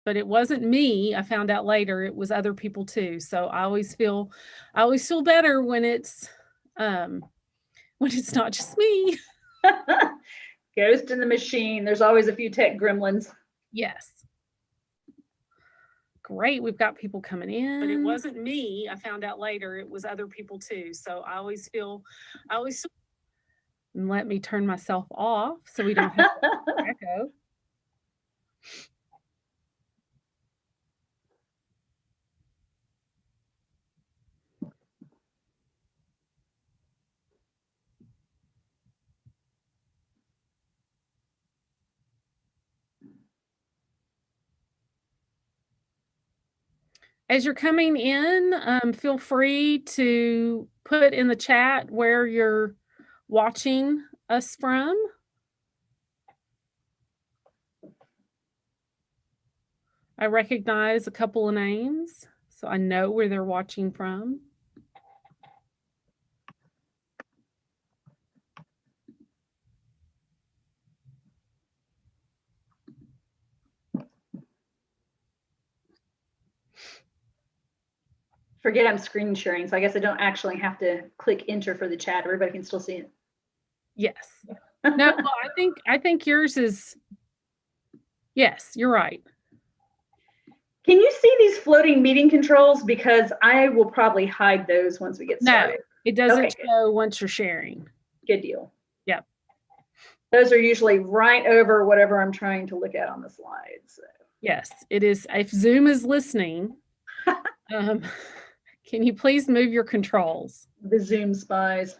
but it wasn't me. I found out later it was other people too. So I always feel better when it's not just me. Ghost in the machine. There's always a few tech gremlins. Yes. Great. We've got people coming in. But it wasn't me. I found out later it was other people too. So I always feel. And let me turn myself off so we don't have to echo. As you're coming in, feel free to put in the chat where you're watching us from. I recognize a couple of names, so I know where they're watching from. Forget I'm screen sharing, so I guess I don't actually have to click enter for the chat. Everybody can still see it. Yes. No, well, I think yours is, yes, you're right. Can you see these floating meeting controls? Because I will probably hide those once we get started. No, it doesn't show once you're sharing. Good deal. Yep. Those are usually right over whatever I'm trying to look at on the slide. So. Yes, it is. If Zoom is listening, can you please move your controls? The Zoom spies.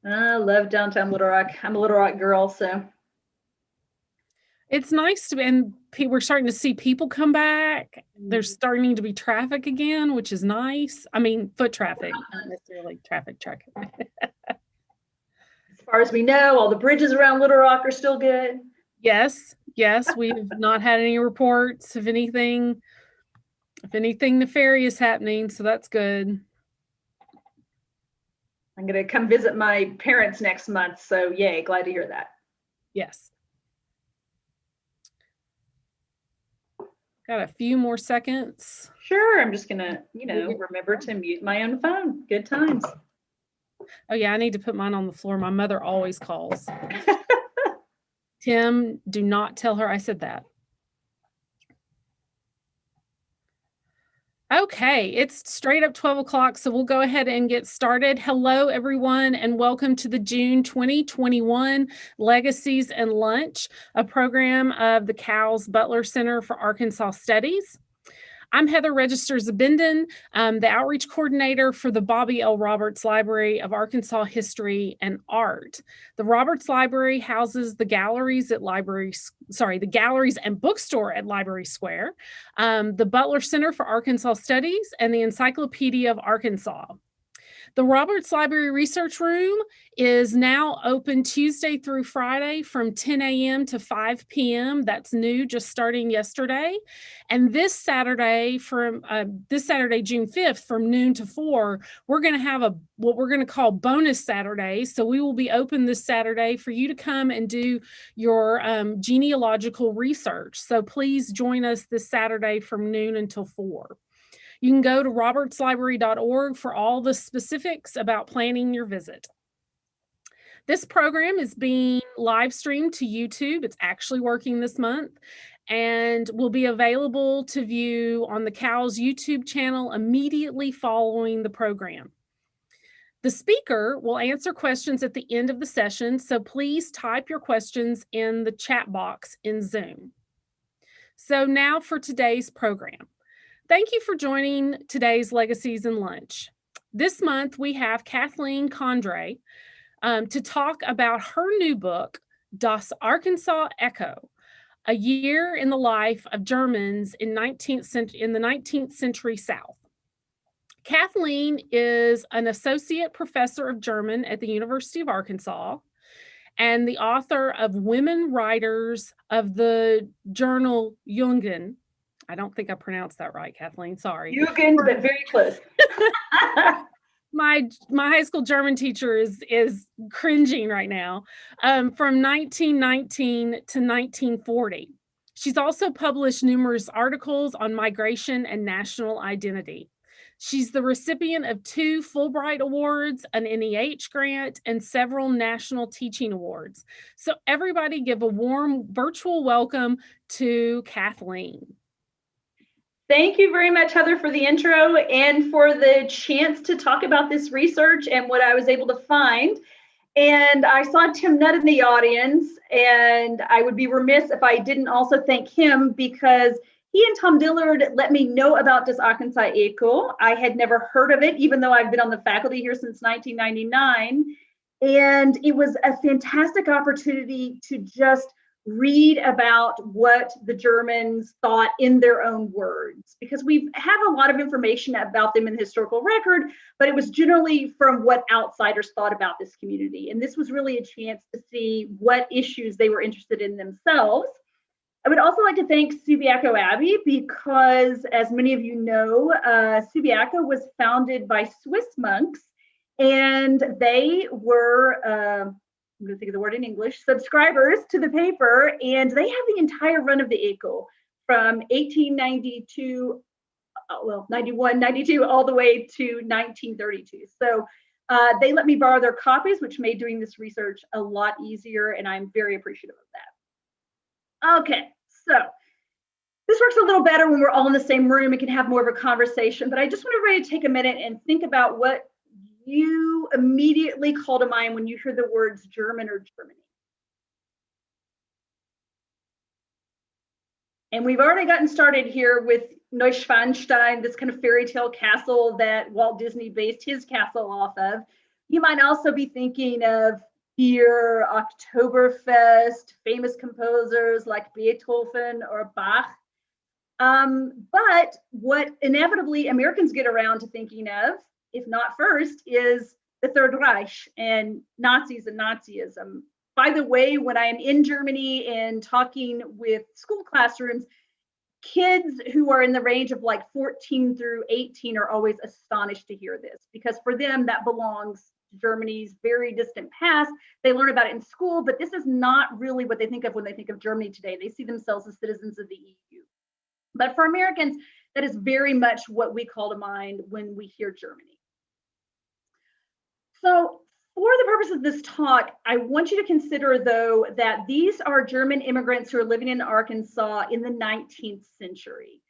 I love downtown Little Rock. I'm a Little Rock girl, so. It's nice to be, and we're starting to see people come back. There's starting to be traffic again, which is nice. I mean, foot traffic, not necessarily traffic. As far as we know, all the bridges around Little Rock are still good. Yes, we've not had any reports of anything nefarious happening, so that's good. I'm going to come visit my parents next month, so yay, glad to hear that. Yes. Got a few more seconds. Sure, I'm just going to, remember to mute my own phone. Good times. Oh yeah, I need to put mine on the floor. My mother always calls. Tim, do not tell her I said that. Okay, it's straight up 12 o'clock, so we'll go ahead and get started. Hello, everyone, and welcome to the June 2021 Legacies and Lunch, a program of the Cowles Butler Center for Arkansas Studies. I'm Heather Register Zabindin, the outreach coordinator for the Bobby L. Roberts Library of Arkansas History and Art. The Roberts Library houses the galleries and bookstore at Library Square, the Butler Center for Arkansas Studies, and the Encyclopedia of Arkansas. The Roberts Library Research Room is now open Tuesday through Friday from 10 a.m. to 5 p.m. That's new, just starting yesterday. And this Saturday, June 5th, from noon to 4, we're going to have what we're going to call bonus Saturday. So we will be open this Saturday for you to come and do your genealogical research. So please join us this Saturday from noon until 4. You can go to robertslibrary.org for all the specifics about planning your visit. This program is being live streamed to YouTube. It's actually working this month and will be available to view on the Cowles YouTube channel immediately following the program. The speaker will answer questions at the end of the session, so please type your questions in the chat box in Zoom. So now for today's program. Thank you for joining today's Legacies and Lunch. This month, we have Kathleen Condray to talk about her new book, Das Arkansas Echo, A Year in the Life of Germans in the 19th Century South. Kathleen is an associate professor of German at the University of Arkansas, and the author of Women Writers of the journal Jungen. I don't think I pronounced that right, Kathleen. Sorry. Jugend, but very close. My high school German teacher is cringing right now. From 1919 to 1940. She's also published numerous articles on migration and national identity. She's the recipient of 2 Fulbright Awards, an NEH grant, and several national teaching awards. So everybody give a warm virtual welcome to Kathleen. Thank you very much, Heather, for the intro and for the chance to talk about this research and what I was able to find. And I saw Tim Nutt in the audience, and I would be remiss if I didn't also thank him, because he and Tom Dillard let me know about Das Arkansas Echo. I had never heard of it, even though I've been on the faculty here since 1999. And it was a fantastic opportunity to just read about what the Germans thought in their own words, because we have a lot of information about them in the historical record, but it was generally from what outsiders thought about this community. And this was really a chance to see what issues they were interested in themselves. I would also like to thank Subiaco Abbey, because as many of you know, Subiaco was founded by Swiss monks, and they were, I'm going to think of the word in English, subscribers to the paper, and they have the entire run of the Echo from 1892, 91, 92, all the way to 1932. So they let me borrow their copies, which made doing this research a lot easier, and I'm very appreciative of that. Okay, so this works a little better when we're all in the same room and can have more of a conversation, but I just want everybody to take a minute and think about what you immediately call to mind when you hear the words German or Germany. And we've already gotten started here with Neuschwanstein, this kind of fairy tale castle that Walt Disney based his castle off of. You might also be thinking of beer, Oktoberfest, famous composers like Beethoven or Bach. But what inevitably Americans get around to thinking of, if not first, is the Third Reich and Nazis and Nazism. By the way, when I am in Germany and talking with school classrooms, kids who are in the range of like 14 through 18 are always astonished to hear this, because for them that belongs to Germany's very distant past. They learn about it in school, but this is not really what they think of when they think of Germany today. They see themselves as citizens of the EU. But for Americans, that is very much what we call to mind when we hear Germany. So for the purpose of this talk, I want you to consider, though, that these are German immigrants who are living in Arkansas in the 19th century.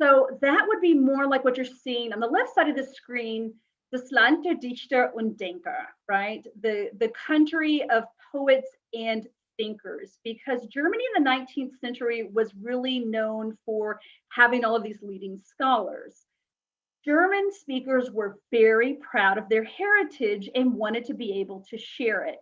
So that would be more like what you're seeing on the left side of the screen, das Land der Dichter und Denker, right? The country of poets and thinkers, because Germany in the 19th century was really known for having all of these leading scholars. German speakers were very proud of their heritage and wanted to be able to share it.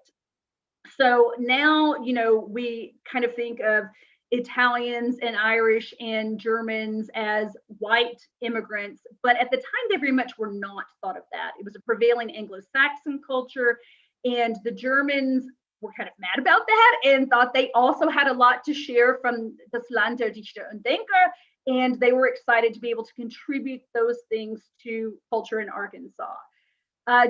So now, you know, we kind of think of Italians and Irish and Germans as white immigrants, but at the time they very much were not thought of that. It was a prevailing Anglo-Saxon culture, and the Germans were kind of mad about that and thought they also had a lot to share from das Land der Dichter und Denker, and they were excited to be able to contribute those things to culture in Arkansas.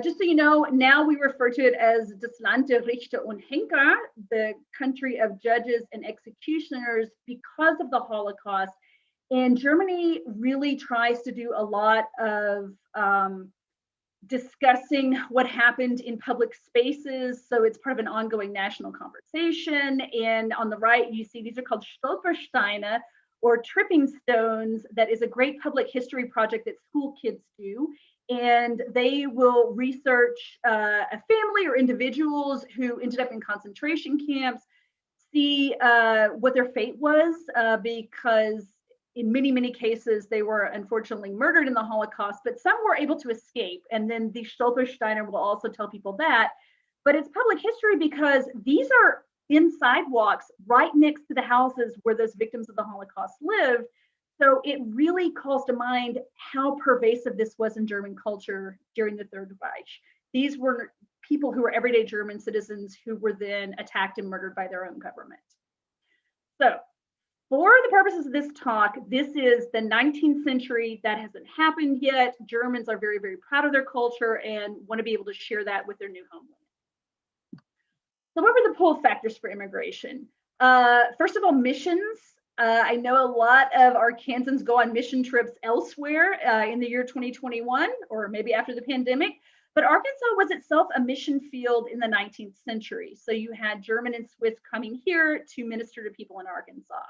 Just so you know, now we refer to it as das Land der Richter und Henker, the country of judges and executioners, because of the Holocaust. And Germany really tries to do a lot of discussing what happened in public spaces. So it's part of an ongoing national conversation. And on the right, you see these are called Stolpersteine, or tripping stones. That is a great public history project that school kids do. And they will research a family or individuals who ended up in concentration camps, see what their fate was, because in many, many cases, they were unfortunately murdered in the Holocaust, but some were able to escape. And then the Stolpersteiner will also tell people that. But it's public history because these are in sidewalks right next to the houses where those victims of the Holocaust lived. So it really calls to mind how pervasive this was in German culture during the Third Reich. These were people who were everyday German citizens who were then attacked and murdered by their own government. So for the purposes of this talk, this is the 19th century. That hasn't happened yet. Germans are very, very proud of their culture and want to be able to share that with their new homeland. So what were the pull factors for immigration? First of all, missions. I know a lot of Arkansans go on mission trips elsewhere in the year 2021, or maybe after the pandemic, but Arkansas was itself a mission field in the 19th century. So you had German and Swiss coming here to minister to people in Arkansas.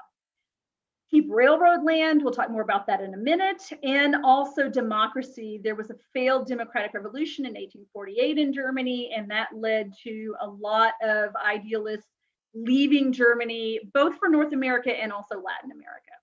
Keep railroad land, we'll talk more about that in a minute, and also democracy. There was a failed democratic revolution in 1848 in Germany, and that led to a lot of idealists leaving Germany, both for North America and also Latin America.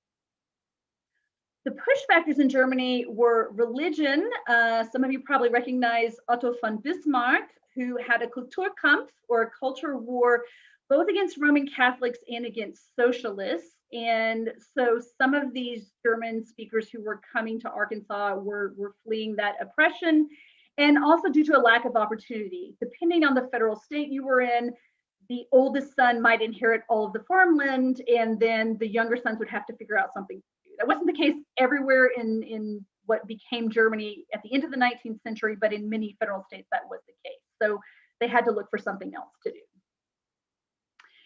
The push factors in Germany were religion. Some of you probably recognize Otto von Bismarck, who had a Kulturkampf, or a culture war, both against Roman Catholics and against socialists. And so some of these German speakers who were coming to Arkansas were fleeing that oppression, and also due to a lack of opportunity. Depending on the federal state you were in, the oldest son might inherit all of the farmland, and then the younger sons would have to figure out something to do. That wasn't the case everywhere in what became Germany at the end of the 19th century, but in many federal states that was the case. So they had to look for something else to do.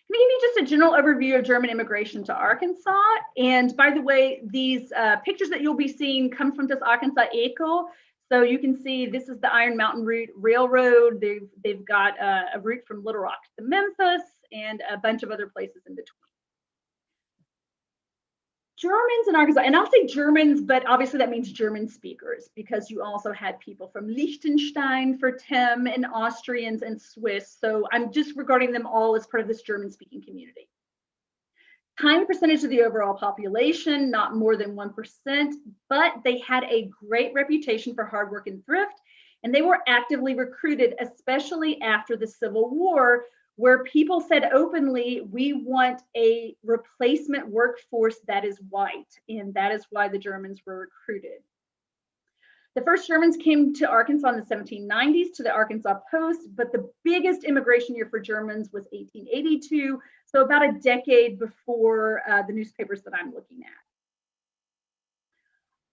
Let me give you just a general overview of German immigration to Arkansas. And by the way, these pictures that you'll be seeing come from this Arkansas Echo. So you can see this is the Iron Mountain Route Railroad. They've got a route from Little Rock to Memphis and a bunch of other places in between. Germans in Arkansas, and I'll say Germans, but obviously that means German speakers, because you also had people from Liechtenstein for Tim, and Austrians and Swiss. So I'm just regarding them all as part of this German speaking community. Tiny percentage of the overall population, not more than 1%, but they had a great reputation for hard work and thrift, and they were actively recruited, especially after the Civil War, where people said openly, we want a replacement workforce that is white, and that is why the Germans were recruited. The first Germans came to Arkansas in the 1790s to the Arkansas Post, but the biggest immigration year for Germans was 1882, so about a decade before the newspapers that I'm looking at.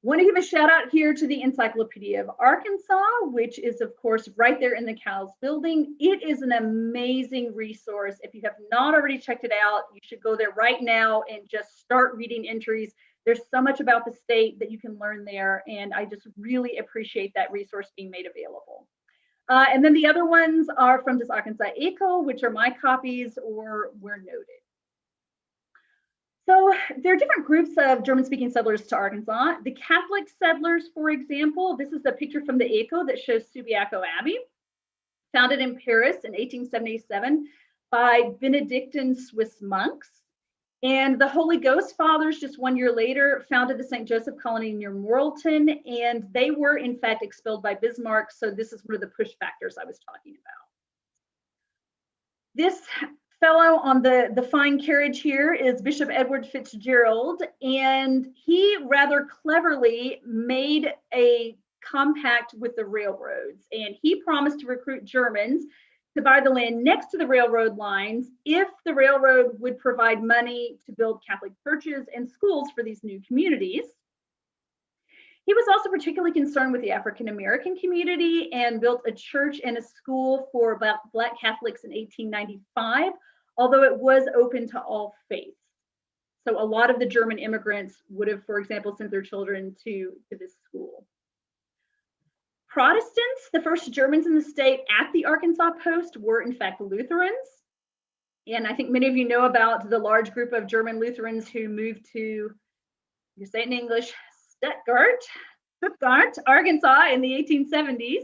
Want to give a shout out here to the Encyclopedia of Arkansas, which is of course right there in the Cowles building. It is an amazing resource. If you have not already checked it out, you should go there right now and just start reading entries. There's so much about the state that you can learn there, and I just really appreciate that resource being made available. And then the other ones are from this Arkansas Echo, which are my copies or were noted. So there are different groups of German-speaking settlers to Arkansas. The Catholic settlers, for example, this is a picture from the Echo that shows Subiaco Abbey, founded in Paris in 1877 by Benedictine Swiss monks. And the Holy Ghost Fathers, just 1 year later, founded the St. Joseph Colony near Morrilton, and they were in fact expelled by Bismarck. So this is one of the push factors I was talking about. This fellow on the fine carriage here is Bishop Edward Fitzgerald, and he rather cleverly made a compact with the railroads, and he promised to recruit Germans to buy the land next to the railroad lines if the railroad would provide money to build Catholic churches and schools for these new communities. He was also particularly concerned with the African American community and built a church and a school for Black Catholics in 1895, although it was open to all faiths. So a lot of the German immigrants would have, for example, sent their children to this school. Protestants, the first Germans in the state at the Arkansas Post, were in fact Lutherans. And I think many of you know about the large group of German Lutherans who moved to, you say it in English, Stuttgart, Arkansas in the 1870s.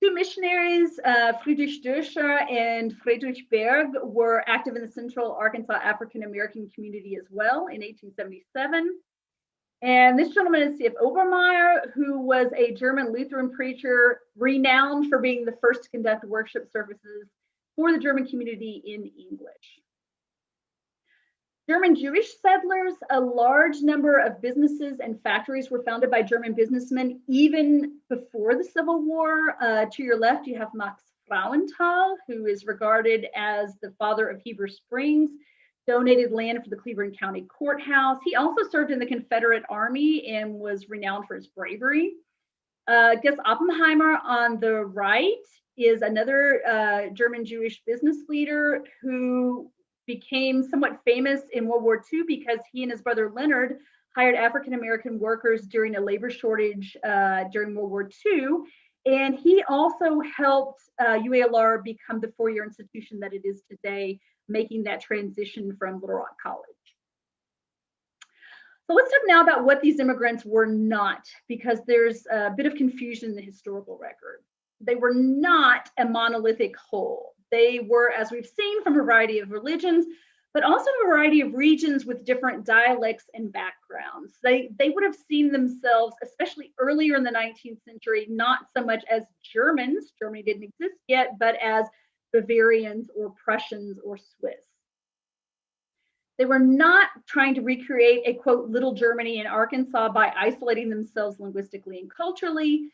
Two missionaries, Friedrich Döscher and Friedrich Berg, were active in the Central Arkansas African American community as well in 1877. And this gentleman is C.F. Obermeyer, who was a German Lutheran preacher renowned for being the first to conduct worship services for the German community in English. German Jewish settlers, a large number of businesses and factories were founded by German businessmen even before the Civil War. To your left, you have Max Frauenthal, who is regarded as the father of Heber Springs, donated land for the Cleveland County Courthouse. He also served in the Confederate Army and was renowned for his bravery. Gus Oppenheimer on the right is another German Jewish business leader who became somewhat famous in World War II because he and his brother Leonard hired African American workers during a labor shortage during World War II. And he also helped UALR become the four-year institution that it is today, making that transition from Little Rock College. So let's talk now about what these immigrants were not, because there's a bit of confusion in the historical record. They were not a monolithic whole. They were, as we've seen, from a variety of religions, but also a variety of regions with different dialects and backgrounds. They would have seen themselves, especially earlier in the 19th century, not so much as Germans, Germany didn't exist yet, but as Bavarians or Prussians or Swiss. They were not trying to recreate a, quote, little Germany in Arkansas by isolating themselves linguistically and culturally.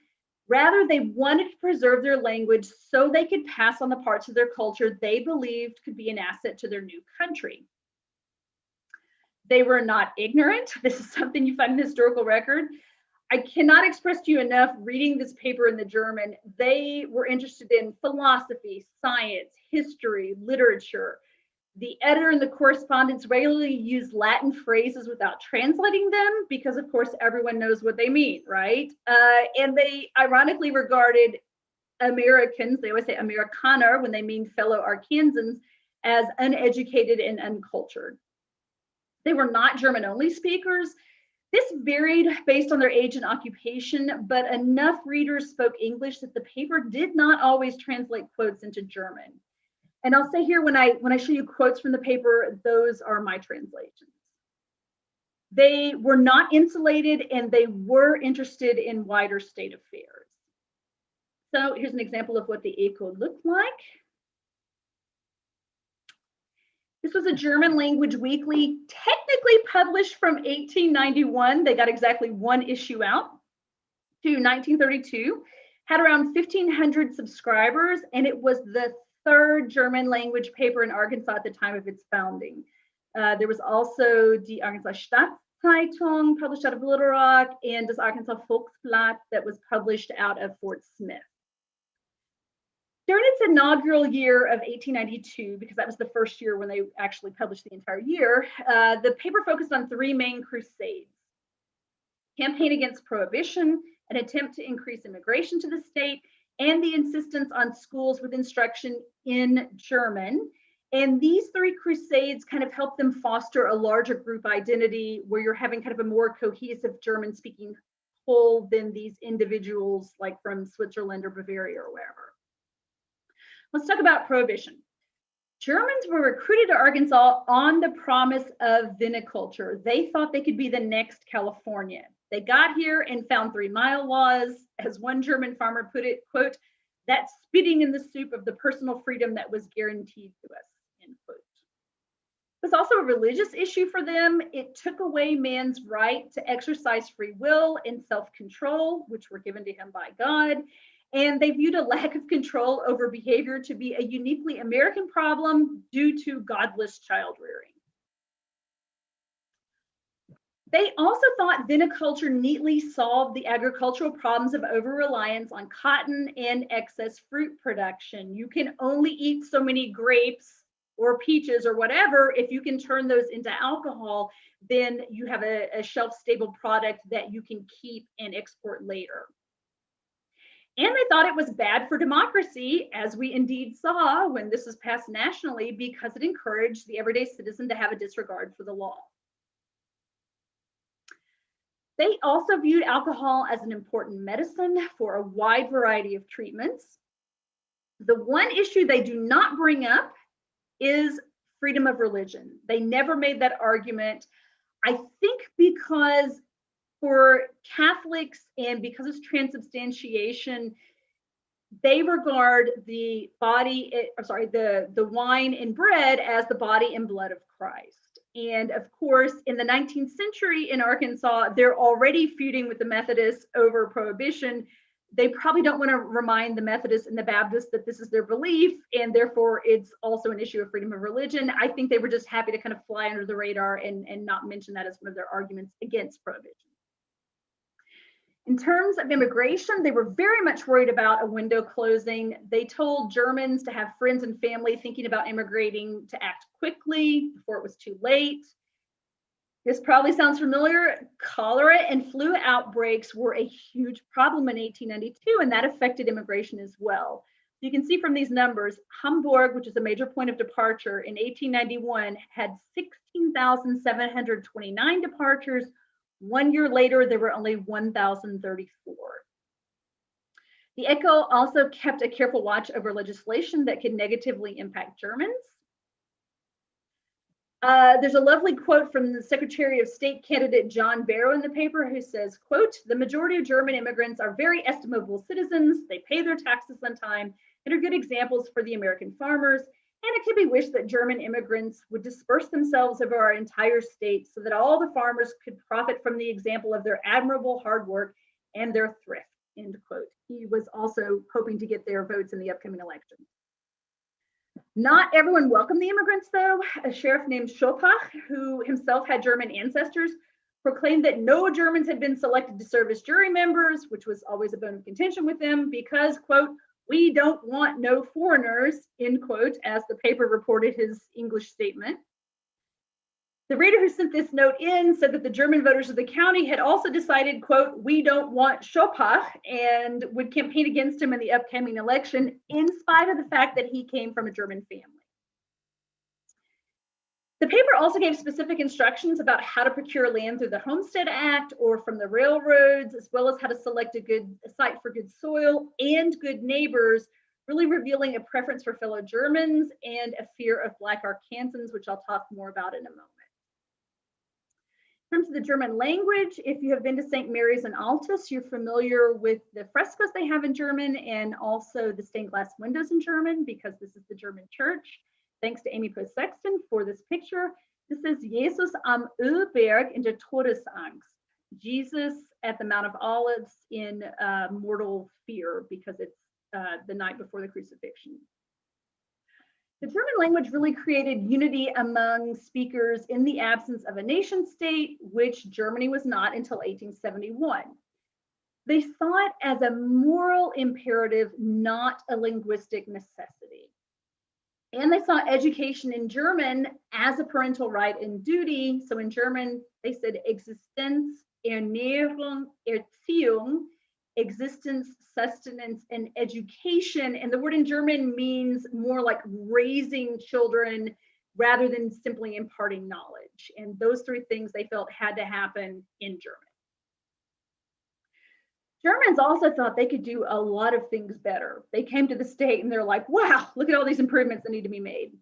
Rather, they wanted to preserve their language so they could pass on the parts of their culture they believed could be an asset to their new country. They were not ignorant. This is something you find in the historical record. I cannot express to you enough reading this paper in the German. They were interested in philosophy, science, history, literature. The editor and the correspondents regularly use Latin phrases without translating them because, of course, everyone knows what they mean, right? And they ironically regarded Americans, they always say Amerikaner when they mean fellow Arkansans, as uneducated and uncultured. They were not German-only speakers. This varied based on their age and occupation, but enough readers spoke English that the paper did not always translate quotes into German. And I'll say here, when I show you quotes from the paper, those are my translations. They were not insulated and they were interested in wider state affairs. So here's an example of what the Echo looked like. This was a German language weekly, technically published from 1891. They got exactly one issue out to 1932, had around 1,500 subscribers, and it was the third German language paper in Arkansas at the time of its founding. There was also Die Arkansas Stadtzeitung, published out of Little Rock, and Das Arkansas Volksblatt that was published out of Fort Smith. During its inaugural year of 1892, because that was the first year when they actually published the entire year, the paper focused on three main crusades: campaign against prohibition, an attempt to increase immigration to the state, and the insistence on schools with instruction in German. And these three crusades kind of helped them foster a larger group identity where you're having kind of a more cohesive German-speaking whole than these individuals like from Switzerland or Bavaria or wherever. Let's talk about prohibition. Germans were recruited to Arkansas on the promise of viniculture. They thought they could be the next California. They got here and found 3-mile laws. As one German farmer put it, quote, "That's spitting in the soup of the personal freedom that was guaranteed to us," end quote. It was also a religious issue for them. It took away man's right to exercise free will and self-control, which were given to him by God. And they viewed a lack of control over behavior to be a uniquely American problem due to godless child rearing. They also thought viniculture neatly solved the agricultural problems of over-reliance on cotton and excess fruit production. You can only eat so many grapes or peaches or whatever. If you can turn those into alcohol, then you have a shelf-stable product that you can keep and export later. And they thought it was bad for democracy, as we indeed saw when this was passed nationally, because it encouraged the everyday citizen to have a disregard for the law. They also viewed alcohol as an important medicine for a wide variety of treatments. The one issue they do not bring up is freedom of religion. They never made that argument, I think because for Catholics and because it's transubstantiation, they regard the wine and bread as the body and blood of Christ. And of course, in the 19th century in Arkansas, they're already feuding with the Methodists over prohibition. they probably don't want to remind the Methodists and the Baptists that this is their belief, and therefore it's also an issue of freedom of religion. I think they were just happy to kind of fly under the radar and not mention that as one of their arguments against prohibition. In terms of immigration, they were very much worried about a window closing. They told Germans to have friends and family thinking about immigrating to act quickly before it was too late. This probably sounds familiar. Cholera and flu outbreaks were a huge problem in 1892, and that affected immigration as well. You can see from these numbers, Hamburg, which is a major point of departure, in 1891 had 16,729 departures. 1 year later, there were only 1,034. The ECHO also kept a careful watch over legislation that could negatively impact Germans. There's a lovely quote from the Secretary of State candidate John Barrow in the paper who says, quote, "The majority of German immigrants are very estimable citizens. They pay their taxes on time and are good examples for the American farmers. And it could be wished that German immigrants would disperse themselves over our entire state so that all the farmers could profit from the example of their admirable hard work and their thrift," end quote. He was also hoping to get their votes in the upcoming election. Not everyone welcomed the immigrants, though. A sheriff named Schopach, who himself had German ancestors, proclaimed that no Germans had been selected to serve as jury members, which was always a bone of contention with them because, quote, "We don't want no foreigners," end quote, as the paper reported his English statement. The reader who sent this note in said that the German voters of the county had also decided, quote, "We don't want Schopach," and would campaign against him in the upcoming election, in spite of the fact that he came from a German family. The paper also gave specific instructions about how to procure land through the Homestead Act or from the railroads, as well as how to select a site for good soil and good neighbors, really revealing a preference for fellow Germans and a fear of Black Arkansans, which I'll talk more about in a moment. In terms of the German language, if you have been to St. Mary's in Altus, you're familiar with the frescoes they have in German and also the stained glass windows in German, because this is the German church. Thanks to Amy Post-Sexton for this picture. This is Jesus am Ölberg in der Todesangst. Jesus at the Mount of Olives in mortal fear, because it's the night before the crucifixion. The German language really created unity among speakers in the absence of a nation state, which Germany was not until 1871. They saw it as a moral imperative, not a linguistic necessity. And they saw education in German as a parental right and duty. So in German, they said Existenz, Ernährung, Erziehung, existence, sustenance, and education. And the word in German means more like raising children rather than simply imparting knowledge. And those three things they felt had to happen in German. Germans also thought they could do a lot of things better. They came to the state and they're like, wow, look at all these improvements that need to be made.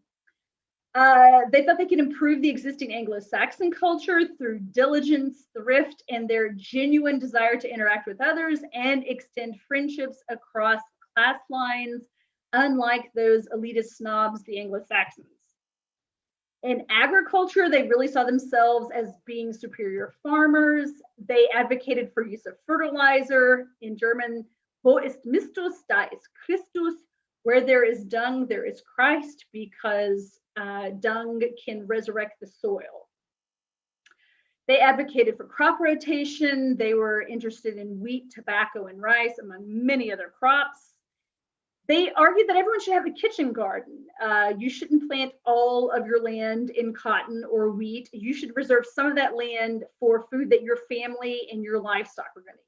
They thought they could improve the existing Anglo-Saxon culture through diligence, thrift, and their genuine desire to interact with others and extend friendships across class lines, unlike those elitist snobs, the Anglo-Saxons. In agriculture, they really saw themselves as being superior farmers. They advocated for use of fertilizer. In German, wo ist Mistus, da ist Christus. Where there is dung, there is Christ, because dung can resurrect the soil. They advocated for crop rotation. They were interested in wheat, tobacco, and rice, among many other crops. They argued that everyone should have a kitchen garden. You shouldn't plant all of your land in cotton or wheat. You should reserve some of that land for food that your family and your livestock are going to eat.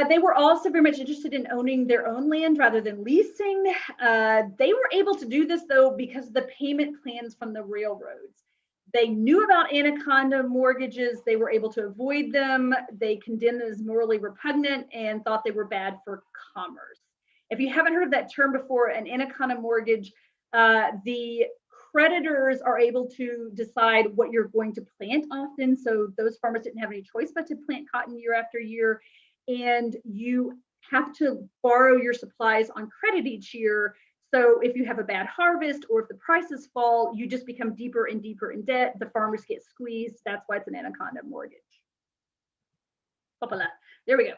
They were also very much interested in owning their own land rather than leasing. They were able to do this, though, because of the payment plans from the railroads. They knew about anaconda mortgages. They were able to avoid them. They condemned them as morally repugnant and thought they were bad for commerce. If you haven't heard of that term before, an anaconda mortgage, the creditors are able to decide what you're going to plant often. So those farmers didn't have any choice but to plant cotton year after year. And you have to borrow your supplies on credit each year. So if you have a bad harvest or if the prices fall, you just become deeper and deeper in debt. The farmers get squeezed. That's why it's an anaconda mortgage. There we go.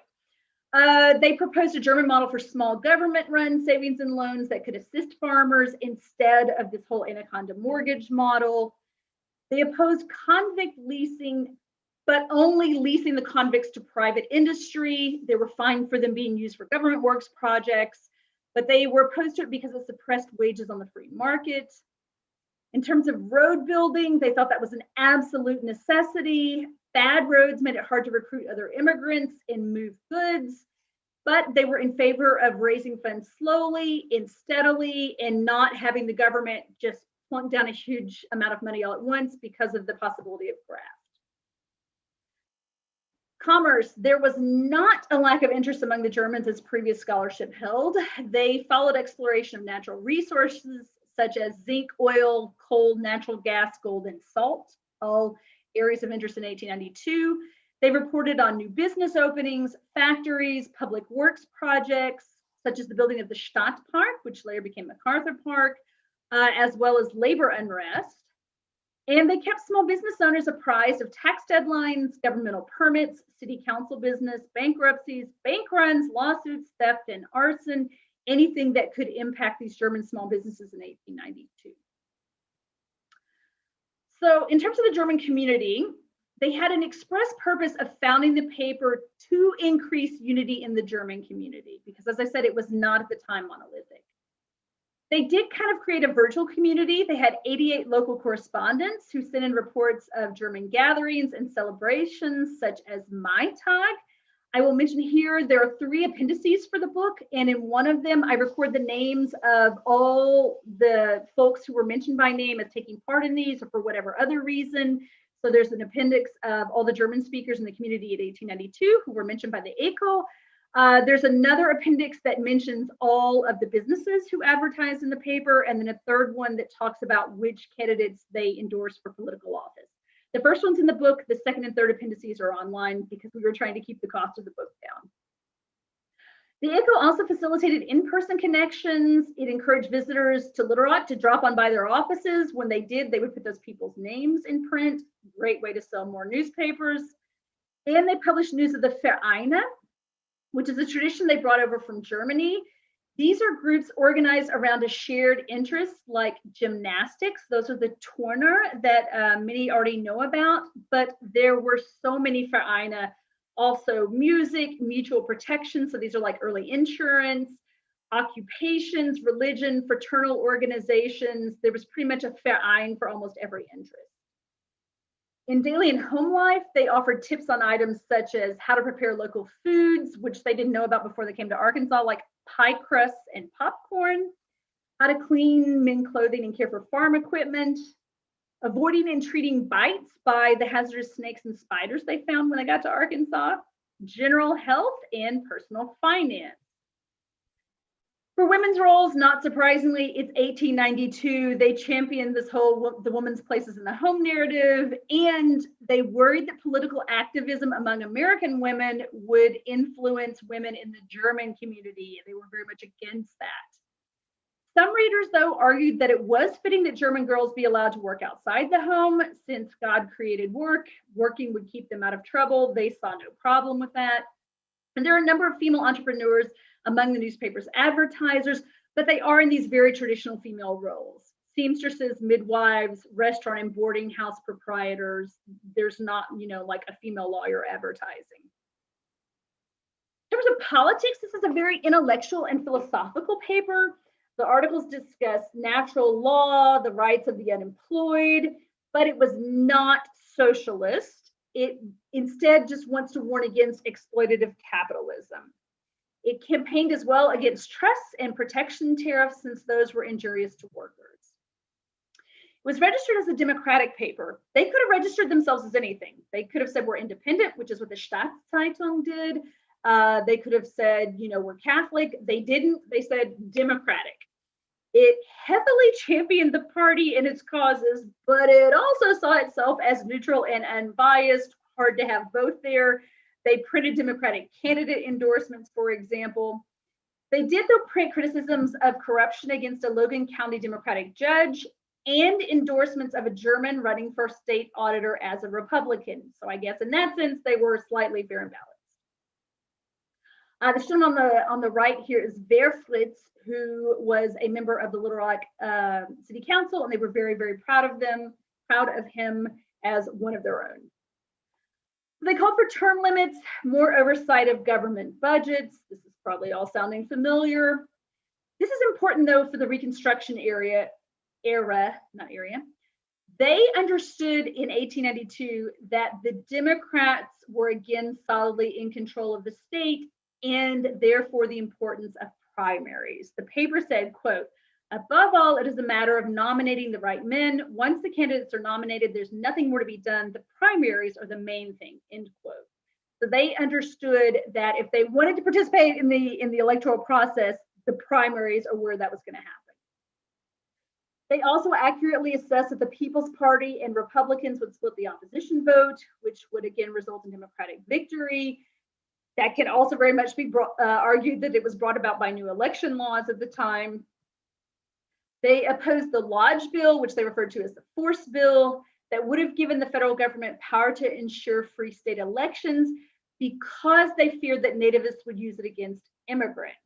They proposed a German model for small government-run savings and loans that could assist farmers instead of this whole anaconda mortgage model. They opposed convict leasing, but only leasing the convicts to private industry. They were fine for them being used for government works projects, but they were opposed to it because it suppressed wages on the free market. In terms of road building, they thought that was an absolute necessity. Bad roads made it hard to recruit other immigrants and move goods, but they were in favor of raising funds slowly and steadily and not having the government just plunk down a huge amount of money all at once because of the possibility of graft. Commerce, there was not a lack of interest among the Germans as previous scholarship held. They followed exploration of natural resources such as zinc, oil, coal, natural gas, gold, and salt, all areas of interest in 1892. They reported on new business openings, factories, public works projects, such as the building of the Stadtpark, which later became MacArthur Park, as well as labor unrest. And they kept small business owners apprised of tax deadlines, governmental permits, city council business, bankruptcies, bank runs, lawsuits, theft, and arson, anything that could impact these German small businesses in 1892. So in terms of the German community, they had an express purpose of founding the paper to increase unity in the German community, because as I said, it was not at the time monolithic. They did kind of create a virtual community. They had 88 local correspondents who sent in reports of German gatherings and celebrations such as Mai Tag. I will mention here, there are 3 appendices for the book, and in one of them, I record the names of all the folks who were mentioned by name as taking part in these or for whatever other reason. So there's an appendix of all the German speakers in the community in 1892 who were mentioned by the ECO. There's another appendix that mentions all of the businesses who advertised in the paper, and then a third one that talks about which candidates they endorsed for political office. The first one's in the book, the second and third appendices are online because we were trying to keep the cost of the book down. The ECO also facilitated in-person connections. It encouraged visitors to Lützerath to drop on by their offices. When they did, they would put those people's names in print. Great way to sell more newspapers. And they published news of the Vereine, which is a tradition they brought over from Germany. These are groups organized around a shared interest like gymnastics. Those are the Turner that many already know about, but there were so many Vereine, also music, mutual protection. So these are like early insurance, occupations, religion, fraternal organizations. There was pretty much a Verein for almost every interest. In daily and home life, they offered tips on items such as how to prepare local foods, which they didn't know about before they came to Arkansas, like pie crusts and popcorn, how to clean men clothing and care for farm equipment, avoiding and treating bites by the hazardous snakes and spiders they found when they got to Arkansas, general health, and personal finance. For women's roles, not surprisingly, it's 1892. They championed this whole the woman's places in the home narrative, and they worried that political activism among American women would influence women in the German community. They were very much against that. Some readers, though, argued that it was fitting that German girls be allowed to work outside the home since God created work. Working would keep them out of trouble. They saw no problem with that. And there are a number of female entrepreneurs among the newspaper's advertisers, but they are in these very traditional female roles. Seamstresses, midwives, restaurant and boarding house proprietors. There's not, like a female lawyer advertising. In terms of politics, this is a very intellectual and philosophical paper. The articles discuss natural law, the rights of the unemployed, but it was not socialist. It instead just wants to warn against exploitative capitalism. It campaigned as well against trusts and protection tariffs, since those were injurious to workers. It was registered as a democratic paper. They could have registered themselves as anything. They could have said we're independent, which is what the Staatszeitung did. They could have said, we're Catholic. They didn't. They said democratic. It heavily championed the party and its causes, but it also saw itself as neutral and unbiased. Hard to have both there. They printed Democratic candidate endorsements, for example. They did, though, print criticisms of corruption against a Logan County Democratic judge and endorsements of a German running for state auditor as a Republican. So I guess in that sense, they were slightly fair and balanced. The shown on the right here is Fritz, who was a member of the Little Rock City Council, and they were very, very proud of him as one of their own. They called for term limits, more oversight of government budgets. This is probably all sounding familiar. This is important though for the Reconstruction era. They understood in 1892 that the Democrats were again solidly in control of the state, and therefore the importance of primaries. The paper said, quote, "Above all, it is a matter of nominating the right men. Once the candidates are nominated, there's nothing more to be done. The primaries are the main thing," end quote. So they understood that if they wanted to participate in the electoral process, the primaries are where that was going to happen. They also accurately assessed that the People's Party and Republicans would split the opposition vote, which would again result in Democratic victory. That can also very much be argued that it was brought about by new election laws at the time. They opposed the Lodge Bill, which they referred to as the Force Bill, that would have given the federal government power to ensure free state elections because they feared that nativists would use it against immigrants.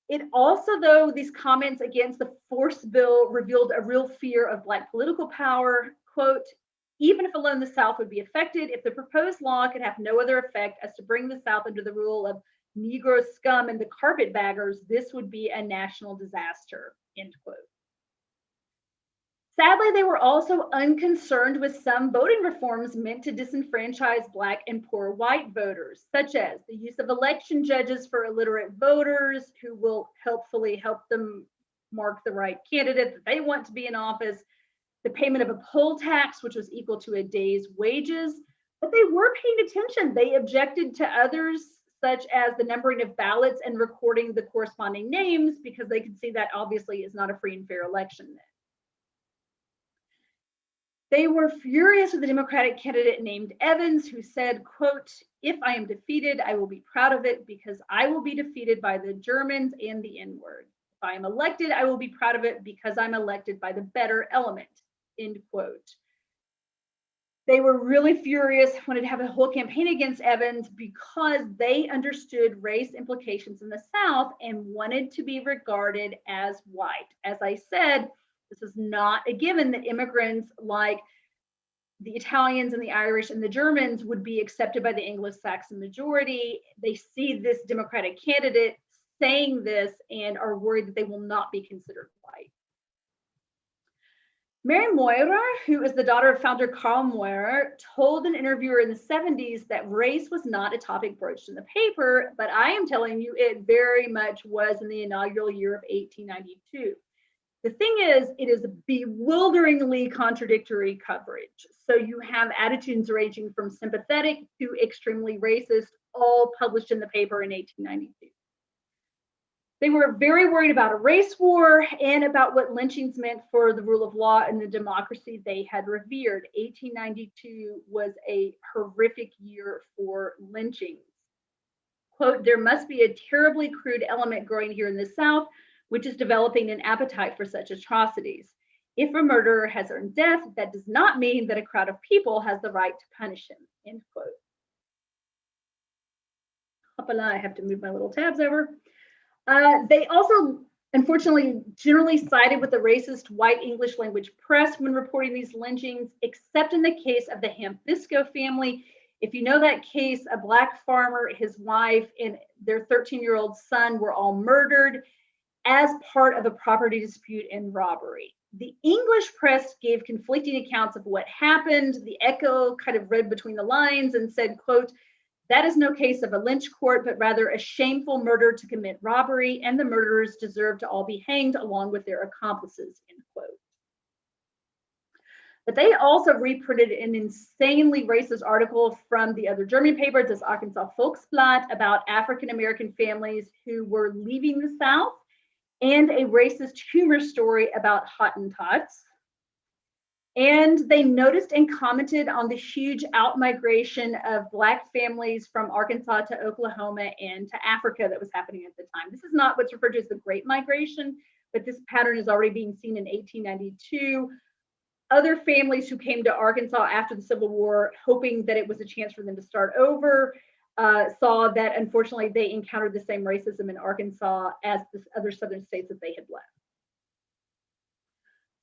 It also, though, these comments against the Force Bill revealed a real fear of Black political power. Quote, "Even if alone the South would be affected, if the proposed law could have no other effect as to bring the South under the rule of Negro scum and the carpetbaggers, this would be a national disaster," end quote. Sadly, they were also unconcerned with some voting reforms meant to disenfranchise Black and poor white voters, such as the use of election judges for illiterate voters who will helpfully help them mark the right candidate that they want to be in office, the payment of a poll tax, which was equal to a day's wages. But they were paying attention. They objected to others, such as the numbering of ballots and recording the corresponding names, because they could see that obviously is not a free and fair election then. They were furious with the Democratic candidate named Evans, who said, quote, "If I am defeated, I will be proud of it because I will be defeated by the Germans and the N-word. If I am elected, I will be proud of it because I'm elected by the better element," end quote. They were really furious, wanted to have a whole campaign against Evans because they understood race implications in the South and wanted to be regarded as white. As I said, this is not a given that immigrants like the Italians and the Irish and the Germans would be accepted by the Anglo-Saxon majority. They see this Democratic candidate saying this and are worried that they will not be considered white. Mary Moira, who is the daughter of founder Karl Moira, told an interviewer in the 70s that race was not a topic broached in the paper, but I am telling you it very much was in the inaugural year of 1892. The thing is, it is bewilderingly contradictory coverage. So you have attitudes ranging from sympathetic to extremely racist, all published in the paper in 1892. They were very worried about a race war and about what lynchings meant for the rule of law and the democracy they had revered. 1892 was a horrific year for lynchings. Quote, "There must be a terribly crude element growing here in the South, which is developing an appetite for such atrocities. If a murderer has earned death, that does not mean that a crowd of people has the right to punish him," end quote. Hoppala, I have to move my little tabs over. They also, unfortunately, generally sided with the racist white English language press when reporting these lynchings, except in the case of the Hamfisco family. If you know that case, a Black farmer, his wife, and their 13-year-old son were all murdered as part of a property dispute and robbery. The English press gave conflicting accounts of what happened. The Echo kind of read between the lines and said, quote, "That is no case of a lynch court, but rather a shameful murder to commit robbery, and the murderers deserve to all be hanged along with their accomplices," end quote. But they also reprinted an insanely racist article from the other German paper, das Arkansas Volksblatt, about African-American families who were leaving the South, and a racist humor story about Hottentots. And they noticed and commented on the huge out-migration of Black families from Arkansas to Oklahoma and to Africa that was happening at the time. This is not what's referred to as the Great Migration, but this pattern is already being seen in 1892. Other families who came to Arkansas after the Civil War, hoping that it was a chance for them to start over, saw that unfortunately they encountered the same racism in Arkansas as the other southern states that they had left.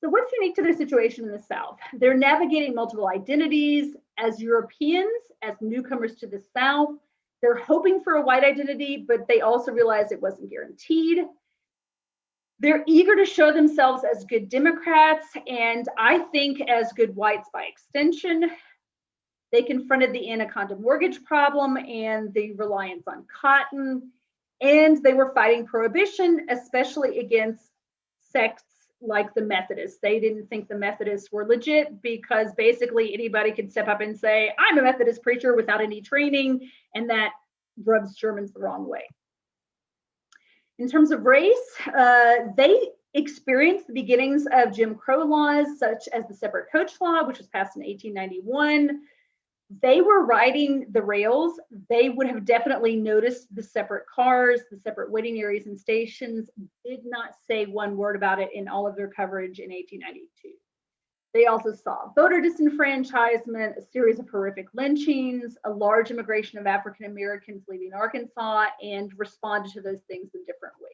So what's unique to their situation in the South? They're navigating multiple identities as Europeans, as newcomers to the South. They're hoping for a white identity, but they also realize it wasn't guaranteed. They're eager to show themselves as good Democrats, and I think as good whites by extension. They confronted the Anaconda mortgage problem and the reliance on cotton, and they were fighting Prohibition, especially against sects like the Methodists. They didn't think the Methodists were legit because basically anybody could step up and say, I'm a Methodist preacher without any training, and that rubs Germans the wrong way. In terms of race, they experienced the beginnings of Jim Crow laws, such as the separate coach law, which was passed in 1891. They were riding the rails. They would have definitely noticed the separate cars, the separate waiting areas and stations, did not say one word about it in all of their coverage in 1892. They also saw voter disenfranchisement, a series of horrific lynchings, a large immigration of African Americans leaving Arkansas, and responded to those things in different ways.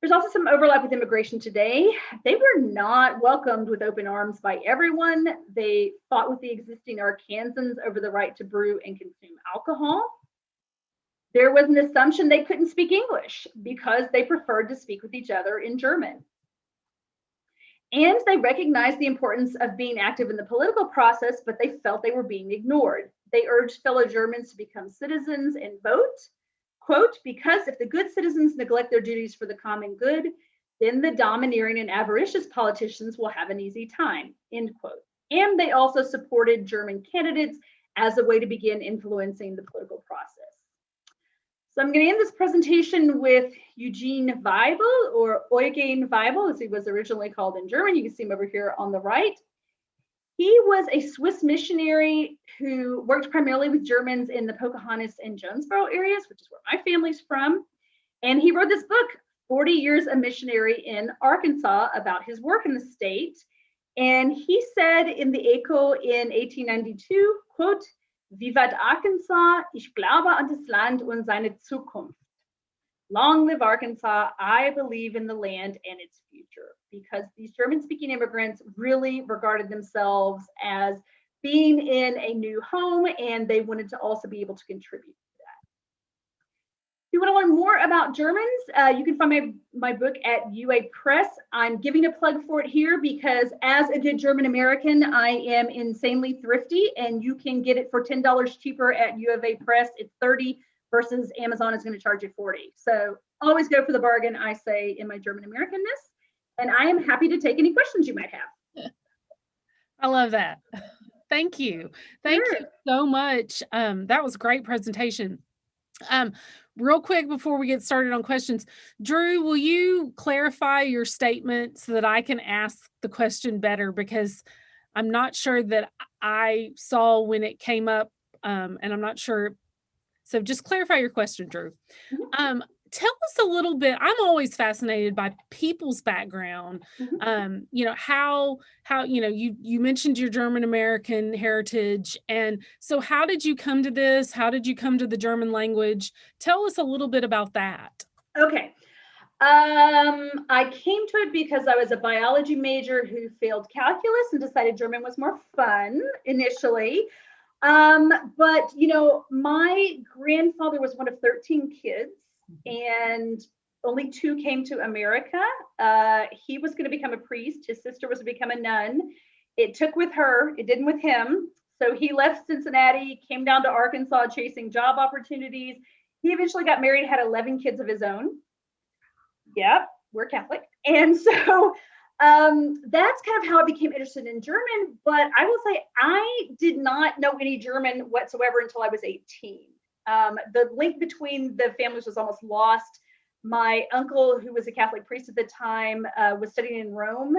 There's also some overlap with immigration today. They were not welcomed with open arms by everyone. They fought with the existing Arkansans over the right to brew and consume alcohol. There was an assumption they couldn't speak English because they preferred to speak with each other in German. And they recognized the importance of being active in the political process, but they felt they were being ignored. They urged fellow Germans to become citizens and vote. Quote, because if the good citizens neglect their duties for the common good, then the domineering and avaricious politicians will have an easy time, end quote. And they also supported German candidates as a way to begin influencing the political process. So I'm going to end this presentation with Eugene Bible, or Eugene Bible, as he was originally called in German. You can see him over here on the right. He was a Swiss missionary who worked primarily with Germans in the Pocahontas and Jonesboro areas, which is where my family's from. And he wrote this book, 40 Years a Missionary in Arkansas, about his work in the state. And he said in the Echo in 1892, quote, Vivat Arkansas, ich glaube an das Land und seine Zukunft. Long live Arkansas, I believe in the land and its future, because these German-speaking immigrants really regarded themselves as being in a new home, and they wanted to also be able to contribute to that. If you want to learn more about Germans, you can find my book at UA Press. I'm giving a plug for it here because as a good German American, I am insanely thrifty, and you can get it for $10 cheaper at U of A Press. It's $30 versus Amazon is going to charge you $40. So always go for the bargain, I say, in my German Americanness. And I am happy to take any questions you might have. I love that. Thank you. Thank Sure. you so much. That was a great presentation. Real quick before we get started on questions, Drew, will you clarify your statement so that I can ask the question better? Because I'm not sure that I saw when it came up, and I'm not sure. So just clarify your question, Drew. Tell us a little bit. I'm always fascinated by people's background. How you mentioned your German American heritage, and so how did you come to this? How did you come to the German language? Tell us a little bit about that. Okay. I came to it because I was a biology major who failed calculus and decided German was more fun initially. But my grandfather was one of 13 kids, and only 2 came to America. He was going to become a priest. His sister was to become a nun. It took with her, it didn't with him. So he left Cincinnati, came down to Arkansas chasing job opportunities. He eventually got married, had 11 kids of his own. Yep, we're Catholic. And so that's kind of how I became interested in German. But I will say I did not know any German whatsoever until I was 18. The link between the families was almost lost. My uncle, who was a Catholic priest at the time, was studying in Rome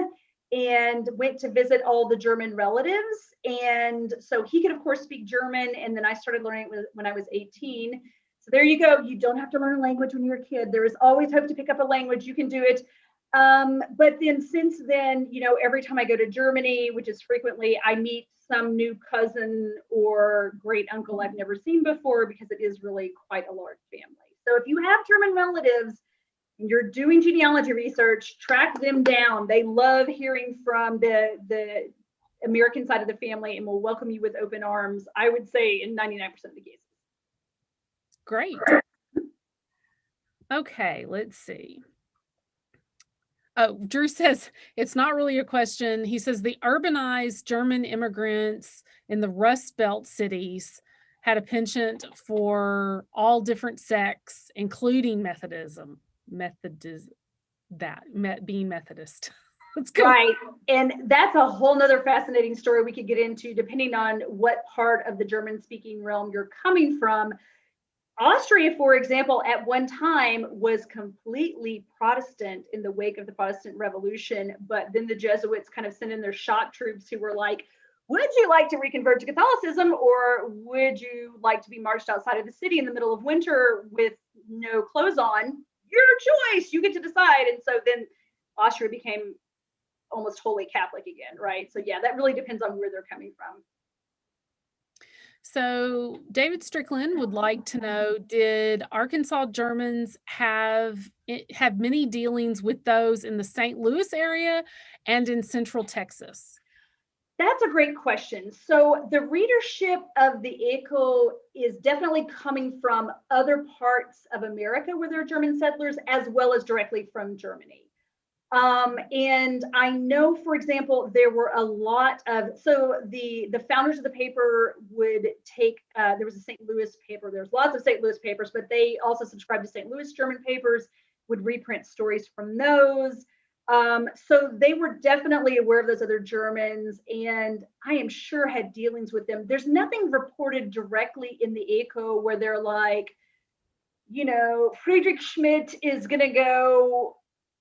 and went to visit all the German relatives. And so he could, of course, speak German. And then I started learning it when I was 18. So there you go. You don't have to learn a language when you're a kid. There is always hope to pick up a language. You can do it. But then since then, you know, every time I go to Germany, which is frequently, I meet some new cousin or great uncle I've never seen before, because it is really quite a large family. So if you have German relatives and you're doing genealogy research, track them down. They love hearing from the American side of the family and will welcome you with open arms, I would say, in 99% of the cases. Great. Okay, let's see. Oh, Drew says it's not really a question. He says the urbanized German immigrants in the Rust Belt cities had a penchant for all different sects, including Methodism. Being Methodist. Let's go. Right. And that's a whole nother fascinating story we could get into, depending on what part of the German speaking realm you're coming from. Austria, for example, at one time was completely Protestant in the wake of the Protestant Revolution, but then the Jesuits kind of sent in their shock troops who were like, would you like to reconvert to Catholicism, or would you like to be marched outside of the city in the middle of winter with no clothes on? Your choice, you get to decide. And so then Austria became almost wholly Catholic again, right? So yeah, that really depends on where they're coming from. So David Strickland would like to know, did Arkansas Germans have many dealings with those in the St. Louis area and in Central Texas? That's a great question. So the readership of the ECO is definitely coming from other parts of America where there are German settlers, as well as directly from Germany. And I know, for example, there were a lot of, so the founders of the paper would take, there was a St. Louis paper, there's lots of St. Louis papers, but they also subscribed to St. Louis German papers, would reprint stories from those. So they were definitely aware of those other Germans, and I am sure had dealings with them. There's nothing reported directly in the ECO where they're like, you know, Friedrich Schmidt is going to go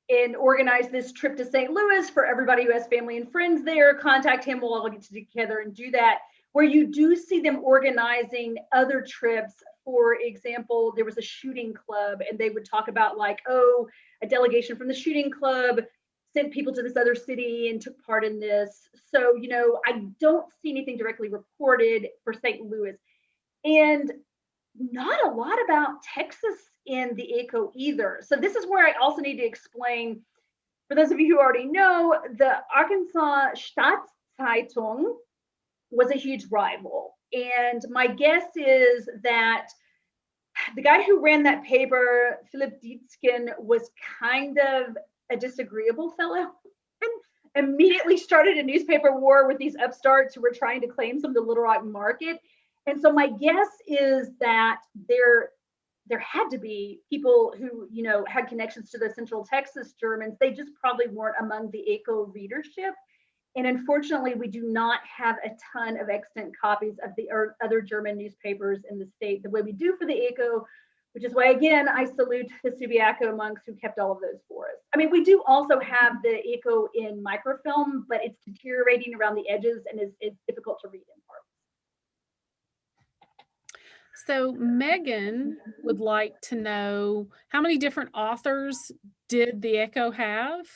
and organize this trip to St. Louis for everybody who has family and friends there. Contact him, we'll all get together and do that. Where you do see them organizing other trips, for example, there was a shooting club, and they would talk about like, oh, a delegation from the shooting club sent people to this other city and took part in this. So, you know, I don't see anything directly reported for St. Louis. And not a lot about Texas in the ECO either. So this is where I also need to explain, for those of you who already know, the Arkansas Stadtzeitung was a huge rival. And my guess is that the guy who ran that paper, Philip Dietzken, was kind of a disagreeable fellow and immediately started a newspaper war with these upstarts who were trying to claim some of the Little Rock market. And so my guess is that there had to be people who, you know, had connections to the Central Texas Germans. They just probably weren't among the ECO readership. And unfortunately, we do not have a ton of extant copies of the other German newspapers in the state the way we do for the ECO, which is why, again, I salute the Subiaco monks who kept all of those for us. I mean, we do also have the ECO in microfilm, but it's deteriorating around the edges and it's difficult to read in parts. So Megan would like to know, how many different authors did the ECO have?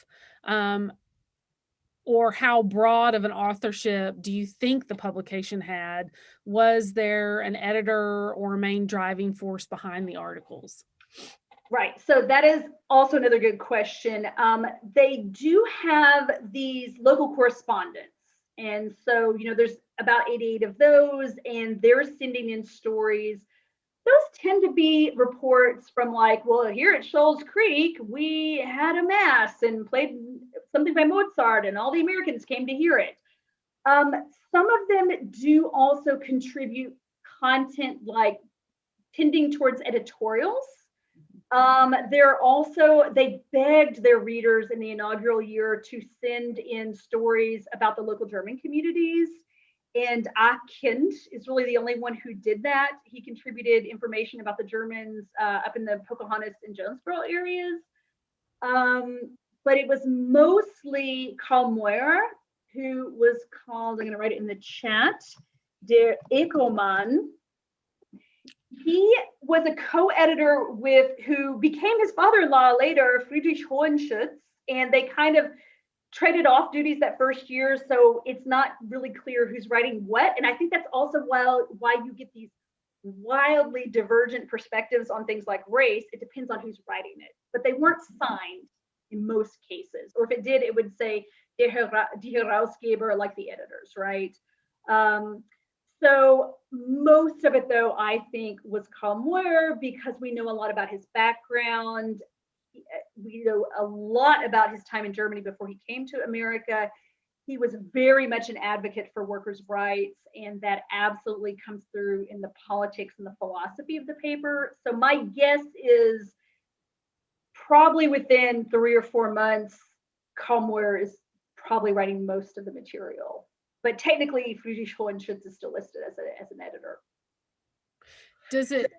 Or how broad of an authorship do you think the publication had? Was there an editor or a main driving force behind the articles? Right, so that is also another good question. They do have these local correspondents. And so, you know, there's about 88 of those, and they're sending in stories. Those tend to be reports from like, well, here at Shoals Creek, we had a mass and played something by Mozart, and all the Americans came to hear it. Some of them do also contribute content like tending towards editorials. They begged their readers in the inaugural year to send in stories about the local German communities. And Kind is really the only one who did that. He contributed information about the Germans up in the Pocahontas and Jonesboro areas. But it was mostly Karl Moyer, who was called, I'm going to write it in the chat, Der Eco-Mann. He was a co-editor with who became his father-in-law later, Friedrich Hohenschutz, and they kind of traded off duties that first year, so it's not really clear who's writing what. And I think that's also why you get these wildly divergent perspectives on things like race. It depends on who's writing it, but they weren't signed in most cases, or if it did, it would say die Herausgeber, like the editors, right? So most of it, though, I think was Calmeur, because we know a lot about his background. We know a lot about his time in Germany before he came to America. He was very much an advocate for workers' rights, and that absolutely comes through in the politics and the philosophy of the paper. So my guess is probably within 3 or 4 months, Calmeur is probably writing most of the material. But technically, Friedrich Hohenschutz is still listed as an editor. Does it,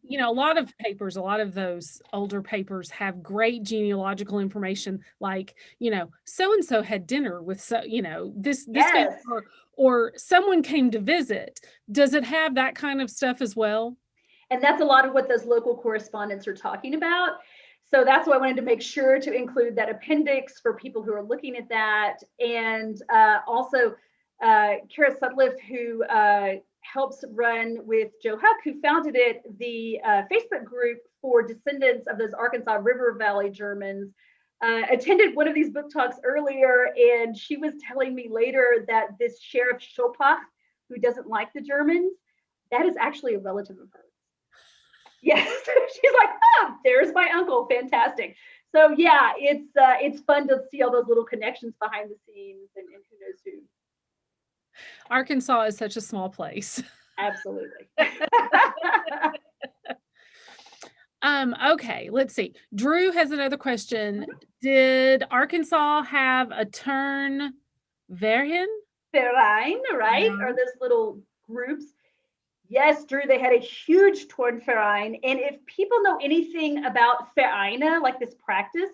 you know, a lot of papers, a lot of those older papers have great genealogical information, like, you know, so-and-so had dinner with, so, you know, this Yes. or someone came to visit. Does it have that kind of stuff as well? And that's a lot of what those local correspondents are talking about. So that's why I wanted to make sure to include that appendix for people who are looking at that. And also Kara Sutliff, who helps run with Joe Huck, who founded it, the Facebook group for descendants of those Arkansas River Valley Germans, attended one of these book talks earlier, and she was telling me later that this Sheriff Schopach, who doesn't like the Germans, that is actually a relative of hers. Yes, she's like, oh, there's my uncle, fantastic. So yeah, it's fun to see all those little connections behind the scenes, and who knows who. Arkansas is such a small place. Absolutely. Okay, let's see. Drew has another question. Did Arkansas have a Turnverein? Verein, right? Yeah. Or those little groups. Yes, Drew, they had a huge Tornfarben. And if people know anything about Vereine, like this practice,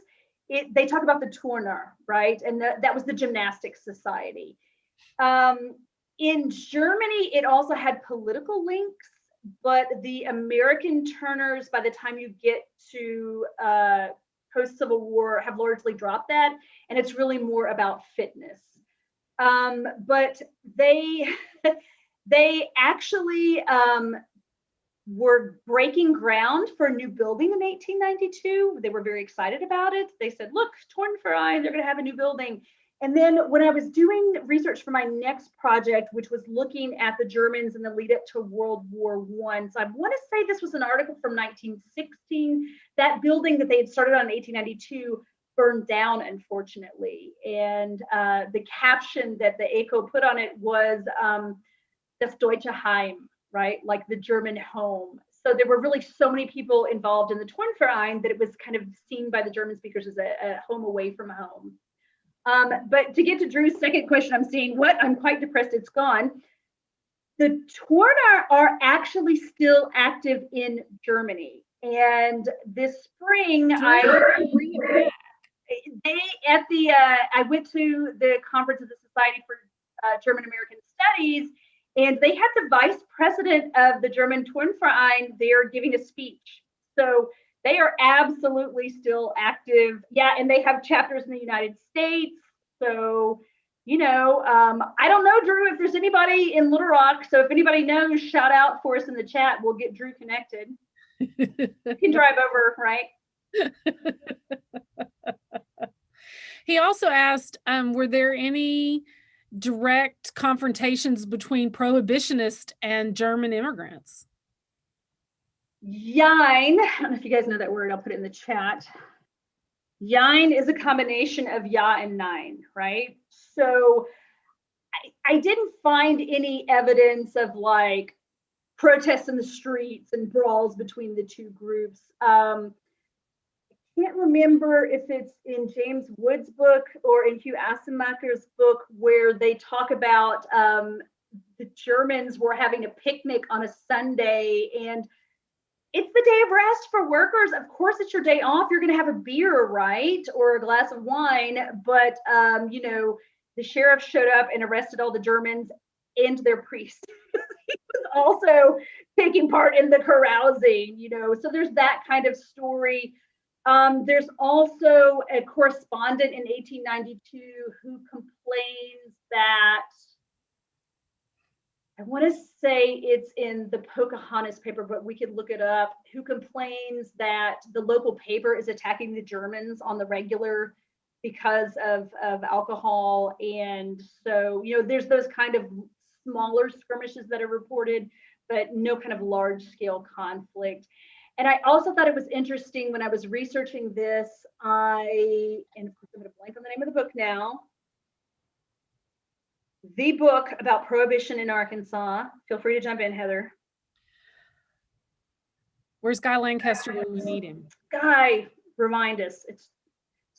they talk about the Turner, right? And that was the gymnastics society. In Germany, it also had political links, but the American Turners, by the time you get to post-Civil War, have largely dropped that. And it's really more about fitness. But they actually were breaking ground for a new building in 1892. They were very excited about it. They said, look, Tornfarben, they're going to have a new building. And then when I was doing research for my next project, which was looking at the Germans in the lead up to World War I, so I want to say this was an article from 1916, that building that they had started on in 1892 burned down, unfortunately. And the caption that the Echo put on it was das Deutsche Heim, right? Like the German home. So there were really so many people involved in the Tornverein that it was kind of seen by the German speakers as a home away from home. But to get to Drew's second question, I'm seeing what? I'm quite depressed it's gone. The Turner are actually still active in Germany. And this spring, I went to the conference of the Society for German American Studies, and they had the vice president of the German Turnverein there giving a speech. So they are absolutely still active. Yeah, and they have chapters in the United States. So, you know, I don't know, Drew, if there's anybody in Little Rock. So if anybody knows, shout out for us in the chat. We'll get Drew connected. You can drive over, right? He also asked, were there any direct confrontations between prohibitionists and German immigrants? Jein. I don't know if you guys know that word. I'll put it in the chat. Jein is a combination of ja and nein, right? So I didn't find any evidence of like protests in the streets and brawls between the two groups. I can't remember if it's in James Wood's book or in Hugh Assemacher's book where they talk about the Germans were having a picnic on a Sunday, and it's the day of rest for workers. Of course, it's your day off. You're going to have a beer, right? Or a glass of wine. But, you know, the sheriff showed up and arrested all the Germans and their priest. He was also taking part in the carousing, you know. So there's that kind of story. There's also a correspondent in 1892 who complains that, I want to say it's in the Pocahontas paper, but we could look it up, who complains that the local paper is attacking the Germans on the regular because of alcohol. And so, there's those kind of smaller skirmishes that are reported, but no kind of large scale conflict. And I also thought it was interesting when I was researching this, and of course I'm going to blank on the name of the book now, the book about Prohibition in Arkansas. Feel free to jump in, Heather. Where's Guy Lancaster when we need him? Guy, remind us. It's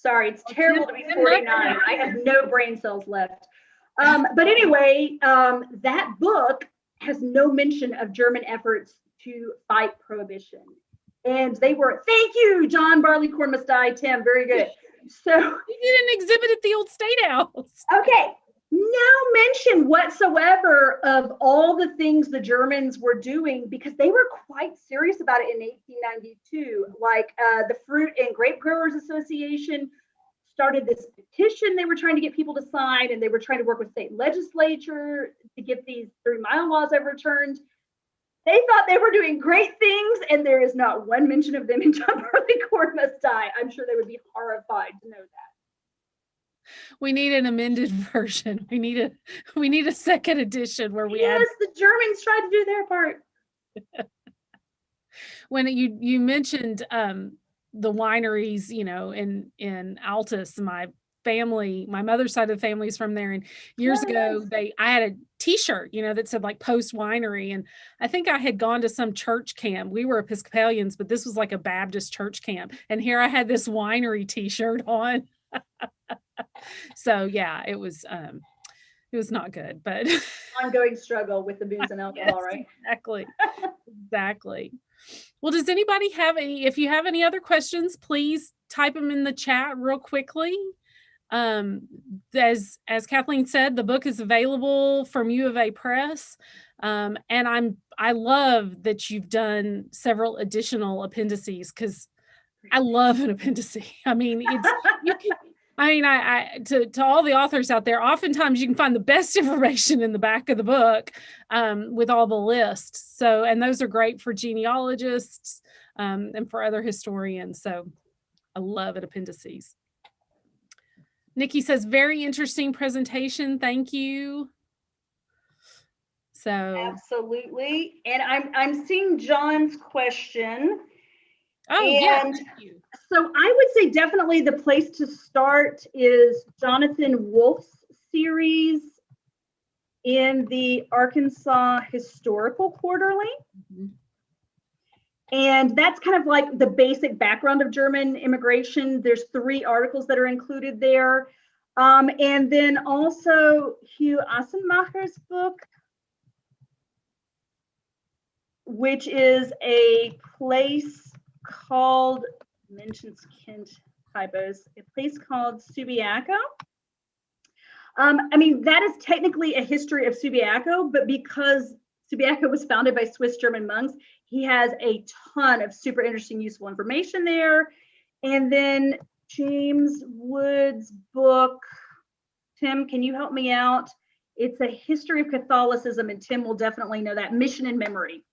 terrible to be 49. I have no brain cells left. But anyway, that book has no mention of German efforts to fight Prohibition. And they were, thank you, John Barleycorn Must Die, Tim, very good. So he did an exhibit at the old State House. Okay, no mention whatsoever of all the things the Germans were doing, because they were quite serious about it in 1892. Like the Fruit and Grape Growers Association started this petition they were trying to get people to sign, and they were trying to work with state legislature to get these 3-mile laws overturned. They thought they were doing great things, and there is not one mention of them in John Barleycorn Must Die. I'm sure they would be horrified to know that. We need an amended version. We need a second edition where we add. The Germans tried to do their part. When you mentioned the wineries, in Altus, my mother's side of the family is from there, and years ago I had a t-shirt, that said like Post Winery, and I think I had gone to some church camp. We were Episcopalians, but this was like a Baptist church camp, and here I had this winery t-shirt on. So yeah, it was not good, but ongoing struggle with the booze and alcohol. Yes, right? Exactly. Well, does anybody have if you have any other questions, please type them in the chat real quickly. As Kathleen said, the book is available from U of A Press. And I love that you've done several additional appendices, because I love an appendice. I mean, to all the authors out there, oftentimes you can find the best information in the back of the book with all the lists. So, and those are great for genealogists and for other historians. So I love it, appendices. Nikki says, very interesting presentation. Thank you. So absolutely. And I'm seeing John's question. Oh, yeah. Thank you. So I would say definitely the place to start is Jonathan Wolf's series in the Arkansas Historical Quarterly. Mm-hmm. And that's kind of like the basic background of German immigration. There's 3 articles that are included there. And then also Hugh Assenmacher's book, which is a place called, mentions Kent typos, a place called Subiaco. I mean, that is technically a history of Subiaco, but because Subiaco was founded by Swiss German monks, he has a ton of super interesting, useful information there. And then James Wood's book, Tim, can you help me out? It's a history of Catholicism, and Tim will definitely know that. Mission and Memory.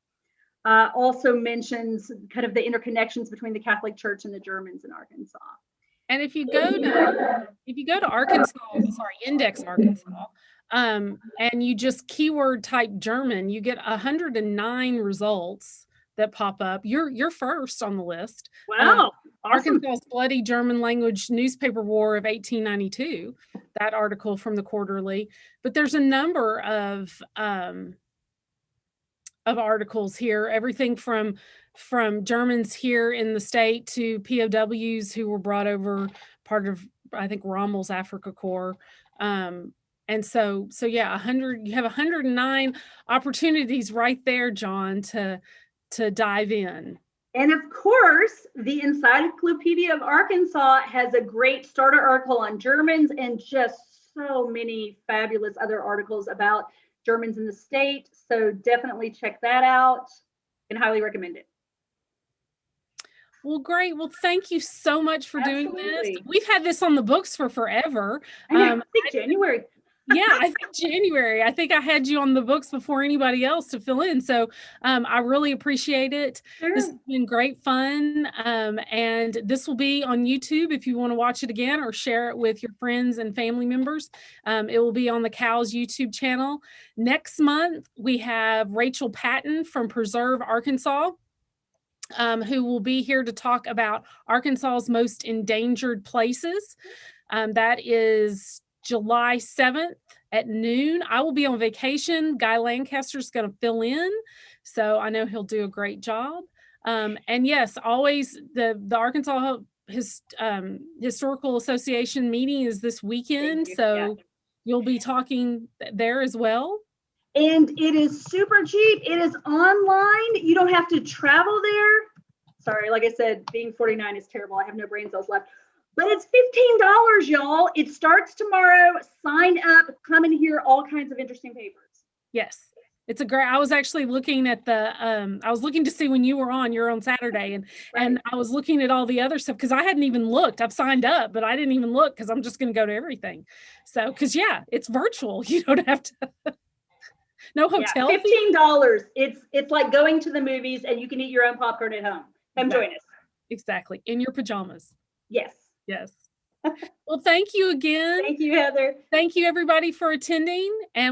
Also mentions kind of the interconnections between the Catholic Church and the Germans in Arkansas. And if you go to Arkansas, Index Arkansas, and you just keyword type German, you get 109 results that pop up. You're first on the list. Wow. Awesome. Arkansas's Bloody German Language Newspaper War of 1892, that article from the Quarterly. But there's a number of articles here, everything from Germans here in the state to POWs who were brought over, part of, I think, Rommel's Africa Corps. And so yeah, you have 109 opportunities right there, John, to dive in. And of course, the Encyclopedia of Arkansas has a great starter article on Germans, and just so many fabulous other articles about Germans in the state. So definitely check that out and highly recommend it. Well, great. Well, thank you so much for doing this. Absolutely. We've had this on the books for forever. I know, I think January. Yeah, I think January. I think I had you on the books before anybody else to fill in. So I really appreciate it. Sure. This has been great fun. And this will be on YouTube if you want to watch it again or share it with your friends and family members. It will be on the COWS YouTube channel. Next month, we have Rachel Patton from Preserve, Arkansas, who will be here to talk about Arkansas's most endangered places. That is July 7th at noon. I will be on vacation. Guy Lancaster's going to fill in, so I know he'll do a great job. And yes, always the Arkansas Historical Association meeting is this weekend, so you'll be talking there as well. And it is super cheap. It is online. You don't have to travel there. Sorry, like I said, being 49 is terrible. I have no brain cells left. But it's $15, y'all. It starts tomorrow. Sign up, come and hear all kinds of interesting papers. Yes. It's a great, I was actually looking at the, I was looking to see when you're on Saturday, and Right. and I was looking at all the other stuff because I hadn't even looked. I've signed up, but I didn't even look because I'm just going to go to everything. So, because yeah, it's virtual. You don't have to, no hotel. Yeah, $15. It's like going to the movies and you can eat your own popcorn at home. Come join us. Exactly. In your pajamas. Yes. Yes. Well, thank you again. Thank you, Heather. Thank you, everybody, for attending. And